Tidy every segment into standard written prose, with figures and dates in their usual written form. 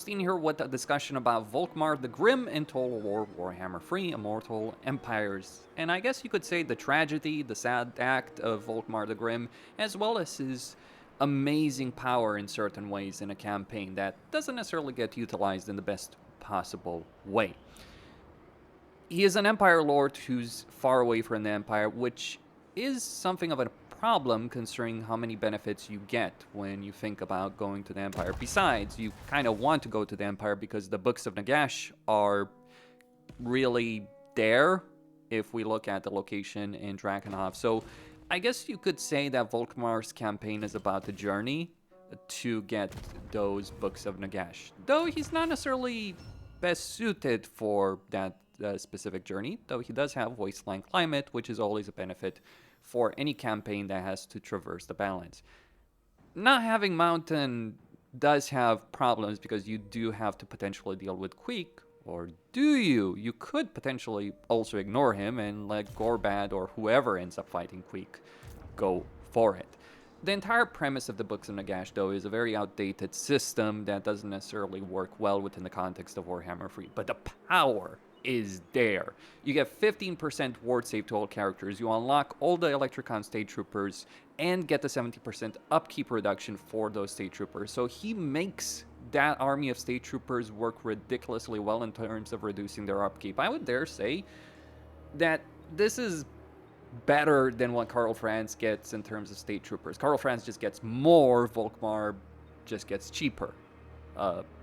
Costin here with a discussion about Volkmar the Grim in Total War Warhammer 3 Immortal Empires. And I guess you could say the tragedy, the sad act of Volkmar the Grim, as well as his amazing power in certain ways in a campaign that doesn't necessarily get utilized in the best possible way. He is an Empire Lord who's far away from the Empire, which is something of a problem considering how many benefits you get when you think about going to the Empire. Besides, you kind of want to go to the Empire because the Books of Nagash are really there if we look at the location in Drakenhof. So I guess you could say that Volkmar's campaign is about the journey to get those Books of Nagash. Though he's not necessarily best suited for that specific journey, though he does have Wasteland Climate, which is always a benefit for any campaign that has to traverse the balance. Not having Mountain does have problems because you do have to potentially deal with Queek, or do you? You could potentially also ignore him and let Gorbad or whoever ends up fighting Queek go for it. The entire premise of the Books of Nagash, though, is a very outdated system that doesn't necessarily work well within the context of Warhammer 3, but the power is there. You get 15% ward save to all characters, you unlock all the Electricon state troopers, and get the 70% upkeep reduction for those state troopers. So he makes that army of state troopers work ridiculously well in terms of reducing their upkeep. I would dare say that this is better than what Karl Franz gets in terms of state troopers. Karl Franz just gets more, Volkmar just gets cheaper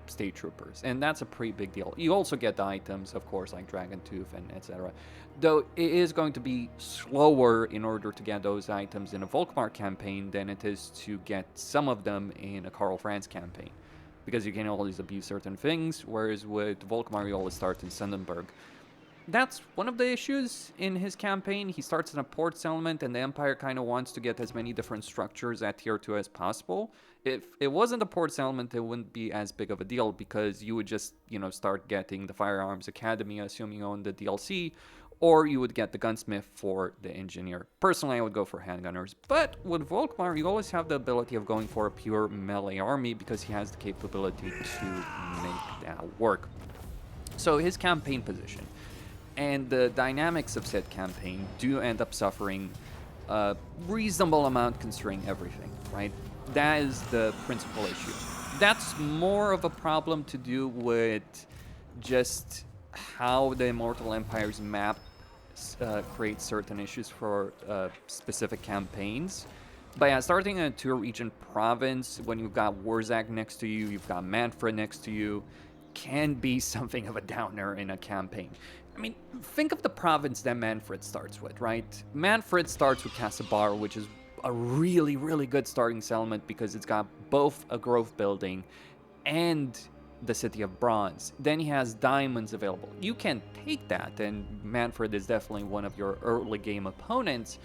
state troopers, and that's a pretty big deal. You also get the items, of course, like Dragon Tooth and etc. Though it is going to be slower in order to get those items in a Volkmar campaign than it is to get some of them in a Karl Franz campaign, because you can always abuse certain things, whereas with Volkmar you always start in Sundenberg. That's one of the issues in his campaign. He starts in a port settlement, and the Empire kind of wants to get as many different structures at tier 2 as possible. If it wasn't a port settlement, it wouldn't be as big of a deal, because you would just, start getting the Firearms Academy, assuming you own the DLC, or you would get the Gunsmith for the Engineer. Personally, I would go for Handgunners, but with Volkmar, you always have the ability of going for a pure melee army, because he has the capability to make that work. So his campaign position and the dynamics of said campaign do end up suffering a reasonable amount considering everything, right? That is the principal issue. That's more of a problem to do with just how the Immortal Empires map creates certain issues for specific campaigns. But yeah, starting in a two-region province, when you've got Warzak next to you, you've got Manfred next to you, can be something of a downer in a campaign. I mean, think of the province that Manfred starts with, right? Manfred starts with Casabar, which is a really, really good starting settlement because it's got both a growth building and the City of Bronze. Then he has diamonds available. You can take that, and Manfred is definitely one of your early game opponents,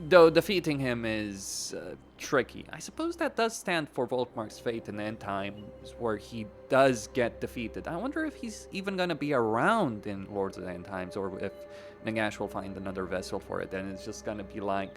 though defeating him is tricky. I suppose that does stand for Volkmar's fate in the end times, where he does get defeated. I wonder if he's even going to be around in Lords of the End Times, or if Nagash will find another vessel for it, and it's just going to be like,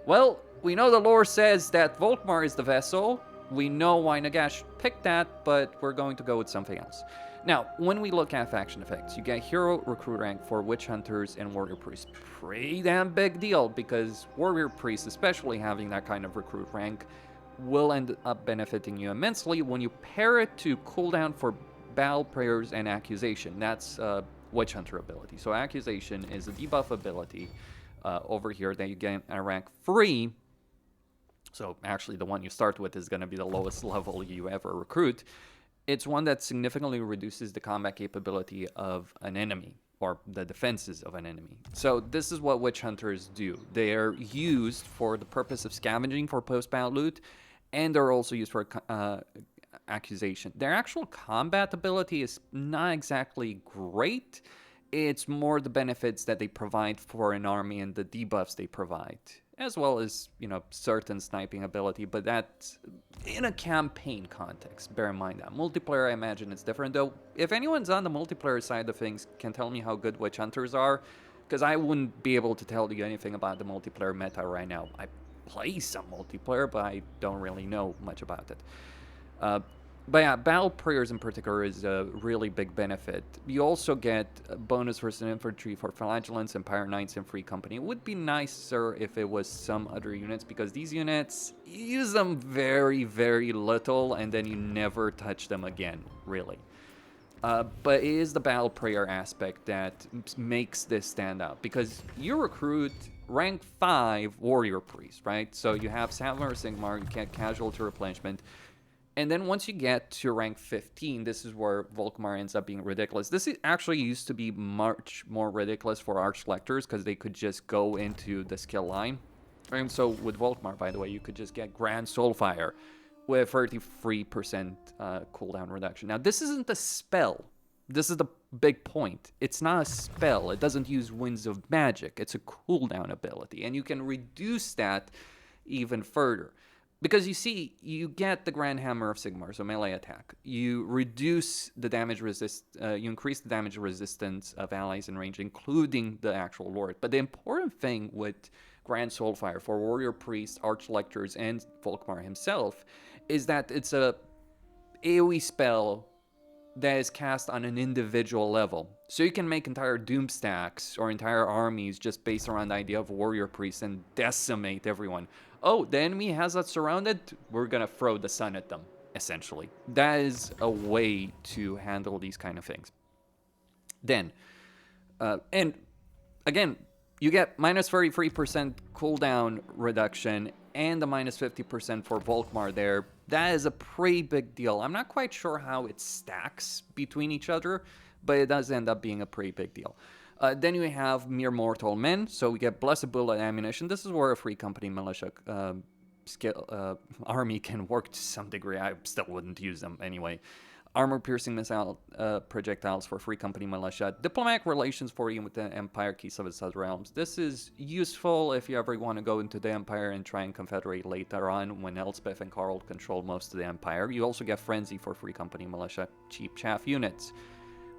well, we know the lore says that Volkmar is the vessel, we know why Nagash picked that, but we're going to go with something else. Now, when we look at faction effects, you get hero recruit rank for witch hunters and warrior priests. Pretty damn big deal, because warrior priests, especially having that kind of recruit rank, will end up benefiting you immensely when you pair it to cooldown for battle prayers and accusation. That's witch hunter ability. So accusation is a debuff ability over here that you get at rank 3. So actually the one you start with is going to be the lowest level you ever recruit. It's one that significantly reduces the combat capability of an enemy, or the defenses of an enemy. So this is what witch hunters do. They are used for the purpose of scavenging for post-battle loot, and they're also used for accusation. Their actual combat ability is not exactly great. It's more the benefits that they provide for an army and the debuffs they provide, as well as, certain sniping ability, but that's in a campaign context. Bear in mind that. Multiplayer, I imagine it's different, though. If anyone's on the multiplayer side of things can tell me how good witch hunters are, because I wouldn't be able to tell you anything about the multiplayer meta right now. I play some multiplayer, but I don't really know much about it. But yeah, battle prayers in particular is a really big benefit. You also get a bonus versus infantry for flagellants, Empire Knights, and Free Company. It would be nicer if it was some other units, because these units, you use them very, very little, and then you never touch them again, really. But it is the battle prayer aspect that makes this stand out, because you recruit rank 5 warrior priest, right? So you have Savamar Sigmar, you get casualty replenishment. And then once you get to rank 15, this is where Volkmar ends up being ridiculous. This actually used to be much more ridiculous for Archlectors, because they could just go into the skill line. And so with Volkmar, by the way, you could just get Grand Soulfire with 33% cooldown reduction. Now, this isn't a spell. This is the big point. It's not a spell. It doesn't use Winds of Magic. It's a cooldown ability, and you can reduce that even further. Because you see, you get the Grand Hammer of Sigmar, so melee attack. You reduce the damage you increase the damage resistance of allies in range, including the actual Lord. But the important thing with Grand Soulfire for Warrior Priests, Archlectors, and Volkmar himself is that it's a AoE spell that is cast on an individual level. So you can make entire doom stacks or entire armies just based around the idea of Warrior Priests and decimate everyone. Oh, the enemy has us surrounded, we're gonna throw the sun at them, essentially. That is a way to handle these kind of things. Then, and again, you get minus 33% cooldown reduction and the minus 50% for Volkmar there. That is a pretty big deal. I'm not quite sure how it stacks between each other, but it does end up being a pretty big deal. Then you have Mere Mortal Men, so we get Blessed Bullet Ammunition. This is where a Free Company militia army can work to some degree. I still wouldn't use them anyway. Armor-piercing missile projectiles for Free Company militia. Diplomatic relations for you with the Empire, Keys of its other realms. This is useful if you ever want to go into the Empire and try and confederate later on when Elspeth and Karl control most of the Empire. You also get Frenzy for Free Company militia, cheap chaff units.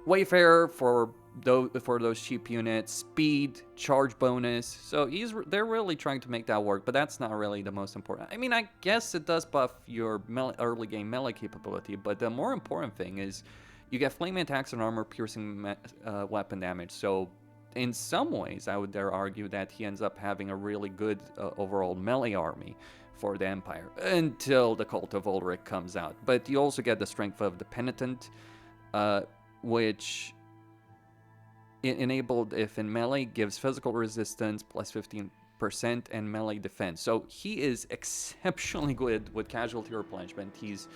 Wayfarer for those cheap units, speed, charge bonus. So they're really trying to make that work, but that's not really the most important. I mean, I guess it does buff your early game melee capability, but the more important thing is you get flame attacks and armor piercing weapon damage. So in some ways, I would dare argue that he ends up having a really good overall melee army for the Empire until the Cult of Ulrich comes out. But you also get the strength of the Penitent, which enabled if in melee gives physical resistance plus 15% and melee defense. So he is exceptionally good with casualty replenishment. He's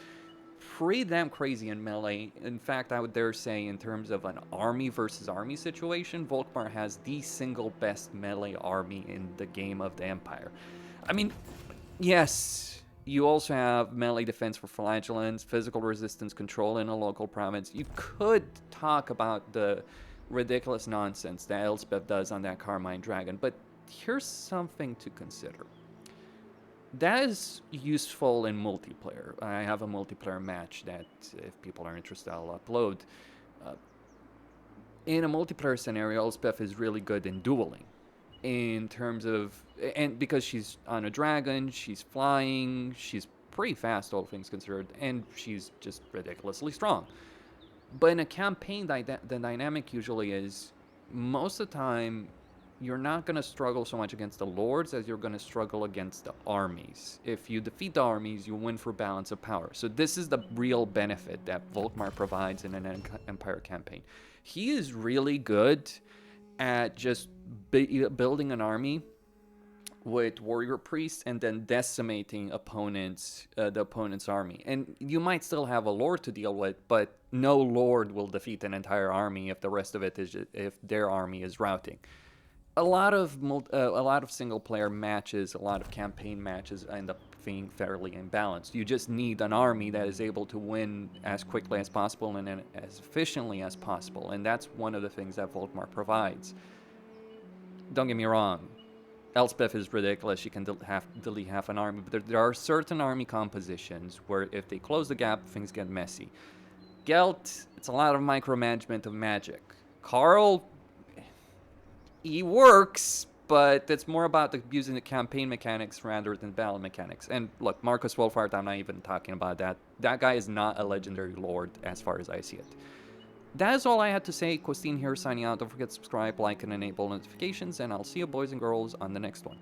pretty damn crazy in melee. In fact, I would dare say in terms of an army versus army situation, Volkmar has the single best melee army in the game of the Empire. I mean, yes, you also have melee defense for flagellants, physical resistance control in a local province. You could talk about the ridiculous nonsense that Elspeth does on that Carmine Dragon, but here's something to consider. That is useful in multiplayer. I have a multiplayer match that, if people are interested, I'll upload. In a multiplayer scenario, Elspeth is really good in dueling. In terms of, and because she's on a dragon, she's flying, she's pretty fast, all things considered, and she's just ridiculously strong. But in a campaign, the dynamic usually is, most of the time, you're not going to struggle so much against the lords as you're going to struggle against the armies. If you defeat the armies, you win for balance of power. So this is the real benefit that Volkmar provides in an Empire campaign. He is really good at just building an army with warrior priests and then decimating the opponent's army. And you might still have a lord to deal with, but no lord will defeat an entire army if the rest of it is if their army is routing. A lot of single player matches, a lot of campaign matches end up being fairly imbalanced. You just need an army that is able to win as quickly as possible and as efficiently as possible, and that's one of the things that Volkmar provides. Don't get me wrong, Elspeth is ridiculous. She can delete half an army, but there are certain army compositions where if they close the gap, things get messy. Gelt, it's a lot of micromanagement of magic. Karl, he works, but it's more about using the campaign mechanics rather than battle mechanics. And look, Marcus Wolfhard, I'm not even talking about that. That guy is not a legendary lord as far as I see it. That is all I had to say. Costin here signing out. Don't forget to subscribe, like, and enable notifications, and I'll see you boys and girls on the next one.